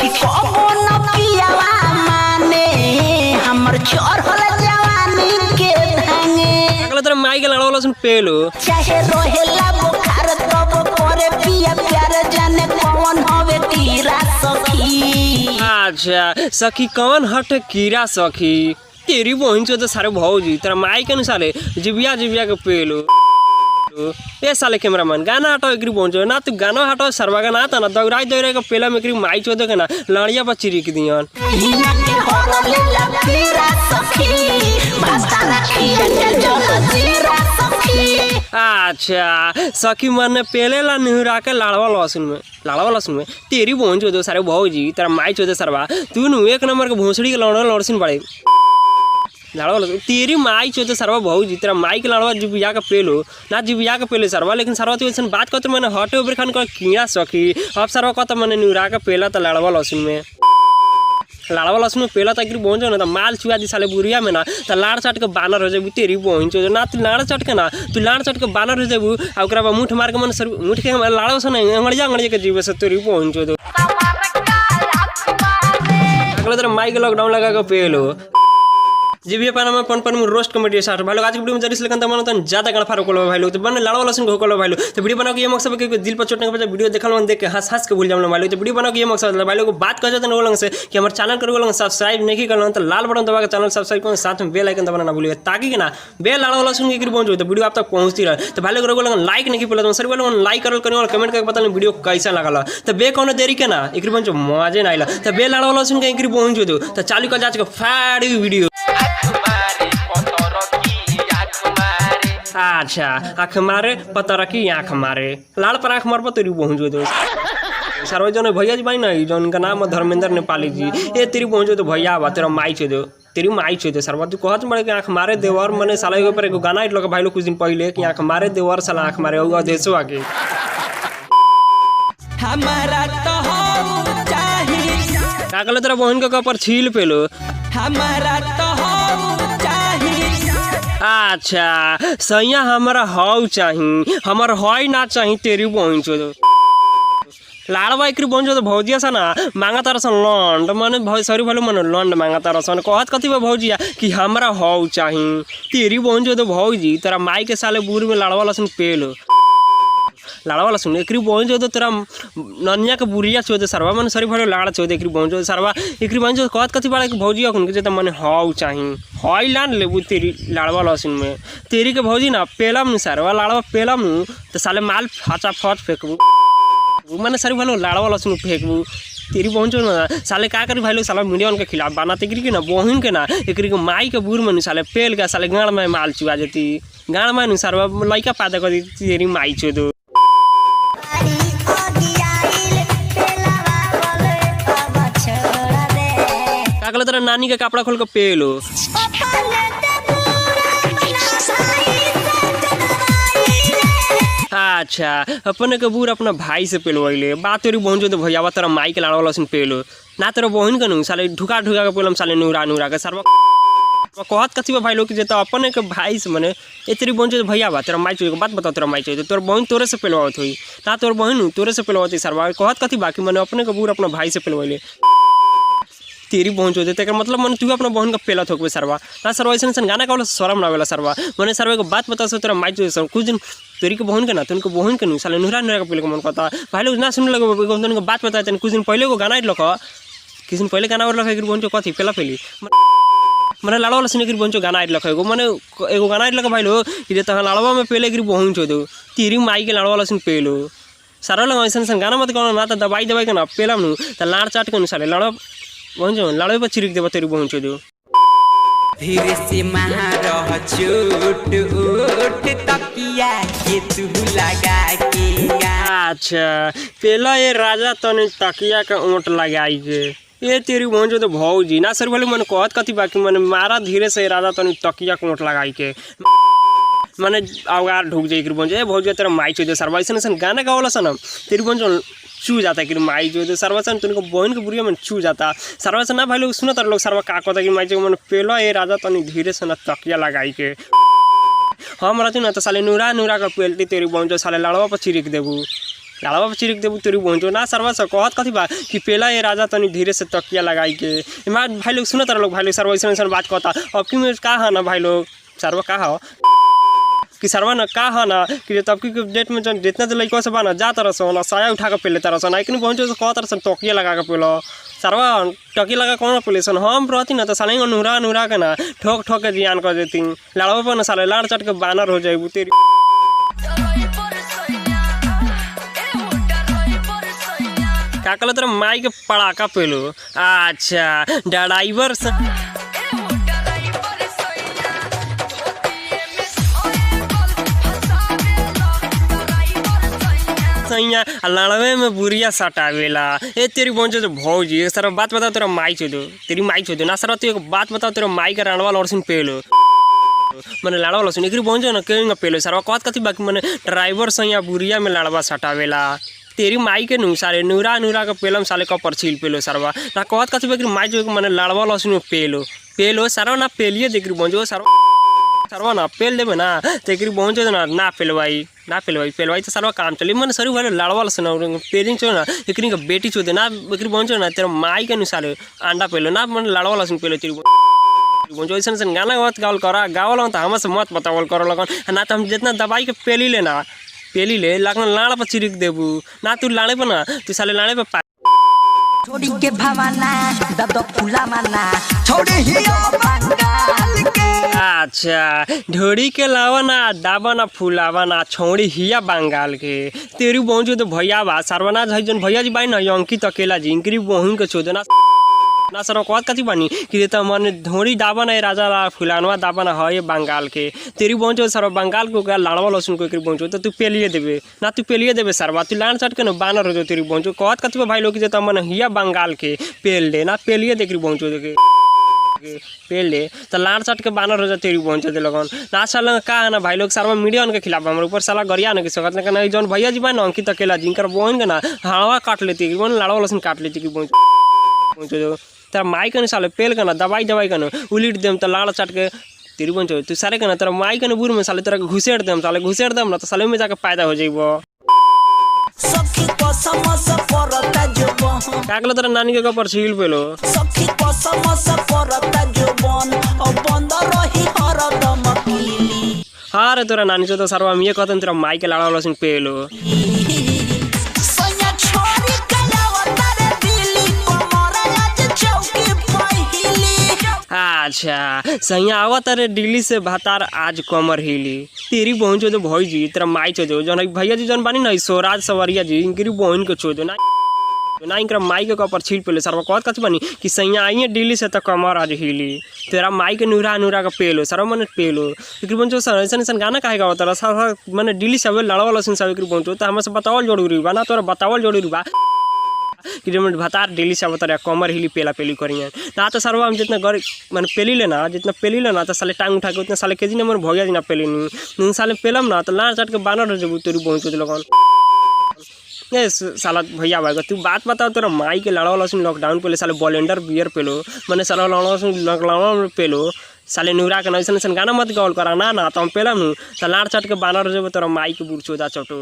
सखी कबो न पियावा माने हमर चढ़ल जवानी के भांगे। अगला तरह माई के लड़वा लसन पेलो चाहे रोहेला बुखार तब करे पिया प्यार जाने कौन हवे कीड़ा सखी। अच्छा सखी कौन हट कीड़ा सखी तेरी बहन चो तो सारे भौजी तेरा माई के साले जिबिया जिबिया के पेलो ए साले कैमरामैन गाना हटाओ एकरी पहुंचो ना तू गाना हटाओ सरवा का ना था ना दौड़ाई दौड़ाई का पेला में एकरी माई चो के ना लड़िया पर चिरिक दियन हिना के होरलेला कीड़ा सखी भाषा रखिए के जलजीरा सखी। अच्छा सखी मन पेले ला निहुरा के लाड़वा लहसुन में तेरी बहन चो दो सारे भौजी तेरा माई चो दे सरवा तू नु एक नंबर के भोसड़ी के लड़सिन बड़े लाड़वा लहसुन तेरी माई चो दे सरवा भौजी तेरा माई के लाड़वा जिबिया का पेलो ना जिबिया के पेले सरवा लेकिन सरवा तो ऐसा बात करते मैंने हटे ऊपर खान का कीड़ा सखी अब सरवा कहता मैंने निहुरा के पेला तो लाड़वा लहसुन में पेला तक पहुंचो ना तो माल चुआ दी साले बुढ़िया में ना तो लाड़ चट के बानर हो जाबू तेरी पहुंचो ना तू लाड़ चट के ना तू लाड़ चट के बानर हो जाबू और मुठ मार के मन मुठ के लाड़ो से नहीं अंगड़िया के जीव से तेरी पहुंचो दो अगले तरह माई के लॉकडाउन लगा के पेलो जीबी पाना में पन रोस्ट कॉमेडी स्टार्ट भाई लोग आज की वीडियो में जरिस लेकिन तमाम तो ज्यादा गण फारो कोलो भाई लोग तो बने लड़वा लहसुन को कोलो भाई लोग तो वीडियो बनाओ कि ये मकसद है कि दिल पर चोटने के बाद वीडियो देखल मन देख के हंस के भूल जाओ भाई लोग तो वीडियो बनाओ कि ये मकसद है भाई लोग बात कर जाते हैं लोगों से कि हमारे चैनल करो लोग सब्सक्राइब नहीं करना तो लाल बटन दबा के चैनल सब्सक्राइब करो साथ में बेल आइकन दबाना ना भूलिए ताकि ना बेल लड़वा लहसुन की पहुंचो तो वीडियो आप तक पहुंचती रहे तो भाई लोग लाइक नहीं पड़े तो सर लोग लाइक करो और कमेंट करके पता नहीं वीडियो कैसा लगा तो बे कौन देरी के ना एक पहुंचो मजे ना आइला तो बे लड़वा लहसुन के पहुंचो दो तो चालू कर जा फाड़ी वीडियो। अच्छा आँख मारे पतर की आँख मारे लाल पर आँख मार तेरी पहुंचो दो सार्वजन भैया जी भाई ना जौन का नाम है धर्मेंद्र नेपाली जी ये तेरी पहुंचो तो भैया बा तेरा माई छो दो तेरी माई छो दो सरवा तू कहत बड़े कि आँख मारे देवर मने साला के ऊपर एगो गाना लगा भाई लोग कुछ दिन पहले कि आँख मारे देवर साला आँख मारे होगा देशो आके हमारा तो हो चाहिए का कहले तेरा बहन के ऊपर छील पेलो हमारा तो हो चाहिए। अच्छा सैया हमारा हौ चाही हमार हई ना चाही तेरी बहन चो दो लाड़वा एक बहन चो तो भौजिया सा ना मांगा तारा सन लंड माने सॉरी भाई मन लंड मांगा तारा सन कहत कथी बा भौजिया कि हमारा हौ चाही तेरी बहन चो तो भौजी तेरा माई के साले बूढ़ में लाड़वा लहसुन पेलो लाड़वा लहसुन एक बहन चो तो तेरा ननिया के बुढ़िया चो सरवा मन सॉरी भाई लाड़ चो एक बहन चो सरवा एक बहन चो कहत कथी बड़ा भौजिया उनके तो मैंने हौ चाही हई लान लेबू तेरी लाड़वा लहसुन में तेरी के भौजी ना पेलम सरवा लाड़वा पेलम तो साले माल फाचा फट फेंकबू मैंने सारी भाई लाड़वा लहसुन फेंकबू तेरी बहन चो ना साले का करी भाई लोग साला मीडिया उनके खिलाफ बनाते के ना बहन के ना एक माई के बूढ़ में साले पेल के साले गाड़ में माल चुआ जाती गाड़ में सरवा लड़का पैदा कर दी तेरी माई चो दो अगला तरह नानी का कपड़ा खोल के पेलो अच्छा अपने के बूढ़ अपना भाई से पेलवैले बात तेरी बहन जो तो भैया तेरा माई के लाड़वा लहसुन पेलो ना तेरा बहन के नु साले ढुका के पेलम साले नूरा के सरवा कहत कथी भाई लोग जे तो अपने के भाई से मने ए तेरी बहन जो भैया बा तेरा माई चो बात बता तेरा माई चो तोर बहन तोरे से पेलवावत होई ना तोर बहन तोरे से पेलवावत सरवा कहत कथी बाकी मने अपने के बूढ़ अपना भाई से पेलवैले तेरी बहन चो देते मतलब मन तू अपना बहन का पेला थोक सरवा ना सरवा ऐसा गाना का शर्म ना वाला सरवा मैंने सरवा को बात बता तेरा माई चो कुछ दिन तेरी के बहन के ना तुमको बहन के साले नूरा का पेले मन कहता भाई लोग ना सुन लगे बात बता कुछ दिन पहले को गाना लख किस दिन पहले गाना लख एक बहन चो कथी पेला पेली मैंने लाड़वा लहसुन एक बहन चो गाना लख एगो मैंने एगो गाना लख भाई लोग कि लाड़वा में पेले एक बहन चो दो तेरी माई के लाड़वा लहसुन पेलो सारा लोग ऐसा गाना मत कहो ना तो दवाई के ना पेलम नु तो लाड़ चाट के साले लाड़ बहन चो लाड़े पर चिरिक देव तेरी बहन चो दो धीरे से मारह चोट उठ तकिया के तू लगा के अच्छा पेला ये राजा तने तकिया का ओट लगाई के ये तेरी बहन जो तो भौजी ना सर भले मन कहत कथी बाकी मन मारा धीरे से राजा तने तकिया का ओट लगाई के माने अवगार ढुक जाए बहन जो भौजी तेरा माई चो सरवा ऐसा गाना गावला सन तेरी बहन जो चू जाता कि माई जो सर्वसन तुमको बहन के बुढ़िया में चू जाता सर्वसन ना भाई लोग सुनो तार लोग सर्वा का कहता कि माई जो मन पेलो ये राजा तनी धीरे से ना तकिया लगाई के हम रहती ना तो साले नूरा का पेलती तेरी बहन जो साले लड़वा पर चिरिक देबू लाड़वा पर चिरिक देबू तेरी पहुँचो ना सरवा से कहत कथी बा कि पेला ये राजा तनी धीरे से तकिया लगाई के इमा भाई लोग सुनत लोग भाई लोग सरवा ऐसा बात कहता अब की में का है ना भाई लोग सरवा का हो कि सरवा ना का है ना कि तब की डेट में जितना तो लड़का से बना जा तरह से ना साया उठा के पेले तरह से ना एक पहुँचो तो कह तरह से टोकिया लगा के पेलो सरवा टकी लगा कौन पेले सन हम रहती ना तो साले नूरा नूरा के ना ठोक ठोक के जियान कर देती लाड़वा पर ना साले लाड़ चट के बानर हो जाए तेरी का कहलो तेरा माई के पड़ाका पेलो अच्छा ड्राइवर सैया लड़वे में बुरिया सटावेला ए तेरी पहुंचे तो भौजी सर बात बताओ तेरा माई चो तेरी माई चो ना सर तू एक बात बताओ तेरा माई का रणवा लड़सिन पेलो मैंने लाड़वा लड़सिन एक पहुंचो ना कहीं पेलो सर कहत कथी बाकी मैंने ड्राइवर सैया बुरिया में लड़वा सटावेला तेरी माई के नू सारे नूरा नूरा के पेलम साले का परछील पेलो सरवा ना कहत कथी बाकी माई जो मैंने लाड़वा लड़सिन पेलो सरवा ना पेलिए देख पहुंचो सरवा ना पेल देवे ना तो एक पहुंचो ना पेलवाई पेलवाई तो सरवा काम चली मन सरू भाई लाड़वा लसन पेरिंग चो ना एक बेटी चो दे ना एक पहुंचो ना तेरा माई के अनुसार अंडा पेलो ना मन लाड़वा लसन पेलो तेरी पहुंचो ऐसा गाना मत गावल करा गावल तो हमसे मत बतावल कर लगन ना तो हम जितना दवाई के पेली ले लगन लाड़ पर चिरिक देबू ना तू लाड़े पर ना तू साले लाड़े पर छोड़ी के भवाना दादा फूला माना छोड़ी हिया बंगाल के अच्छा ढोड़ी के लावना दाबना फुलावना छोड़ी हिया बंगाल के तेरी पहुंचो तो भैया बा सरवना जन भैया जी बाई ना अंकित अकेला जी इनकी बहन के छोदना ना सर कहत कथी बानी कि तो मन ढोड़ी दाबना है राजा फुलानवा दाबना है ये बंगाल के तेरी पहुंचो सर बंगाल को लाड़वा लहसुन को एक पहुंचो तो तू पेलिए देवे ना तू पेलिए देवे सरवा तू लाड़ चट के ना बानर हो जो तेरी पहुंचो कहत कथी भाई लोग तो मन हिया बंगाल के पेल दे ना पेलिए देख पहुंचो देखे पेल दे तो लाड़ चट के बानर हो जा तेरी पहुंचो दे लगन ना साल का है ना भाई लोग सरवा मीडिया के खिलाफ हमारे ऊपर साला गरिया ना कि सकत ना जौन भैया जी बा ना अंकित अकेला जिनकर बहन के ना हवा काट लेती लाड़वा लहसुन काट लेती पहुंचो तेरा माई के साले पेल के ना दवाई का ना उलिट देम तो लाड़ चट के तेरी पहुंचो तू सारे के ना तेरा माई के ना बुर में साले तेरा घुसेड़ देम ना तो साले में जाके पैदा हो जाइबो सखी कसम से परता जोबन कागलो तेरा नानी के ऊपर छील पेलो सखी कसम से परता जोबन ओ बंद रही हरदम पीली हाँ रे तेरा नानी तो सरवा हम ये कहते तेरा माई के लाड़ा लहसुन पेलो सैया छोरी कलावता रे दिल्ली कमरा आज चौकी पहिली अच्छा सैया आवत रे दिल्ली से भातार आज कमर हिली तेरी बहन चो भौजी तेरा माई चो जौन भैया जी जौन बानी ना स्वराज सवरिया जी इनकी बहन के चो ना इनका माई के ऊपर छील पेलो सरवा कहत कथी बानी कि सैया आइए दिल्ली से तो कमर आज हिली तेरा माई के नूरा नूरा का पेलो सरवा मन पेलो एक बंचो सर ऐसा गाना काहे गावत तेरा सर मैंने दिल्ली से लड़वा लहसुन सब एक बंचो तो हमसे बतावल जरूरी बा ना तोरा बतावल जरूरी बा कि जब भातार दिल्ली से आवत कमर हिली पेला पेली करिए ना तो सरवा हम जितना गरीब मैंने पेली लेना तो साले टांग उठा के उतना साले के जी नंबर भैया जी ना पेली नहीं साले पेलम ना तो लाड़ चट के बानर हो जब तेरी पहुँच लगन ये साला भैया भाई तू बात बताओ तेरा माई के लड़वा लहसुन लॉकडाउन पे साले बॉलेंडर बियर पेलो मैंने साला लड़वा लहसुन लॉकडाउन पेलो साले नूरा के ऐसा गाना मत गौल करा ना तो हम पेलम नू तो लाड़ चट के बानर हो जब तेरा माई के बूढ़ चोदा चटो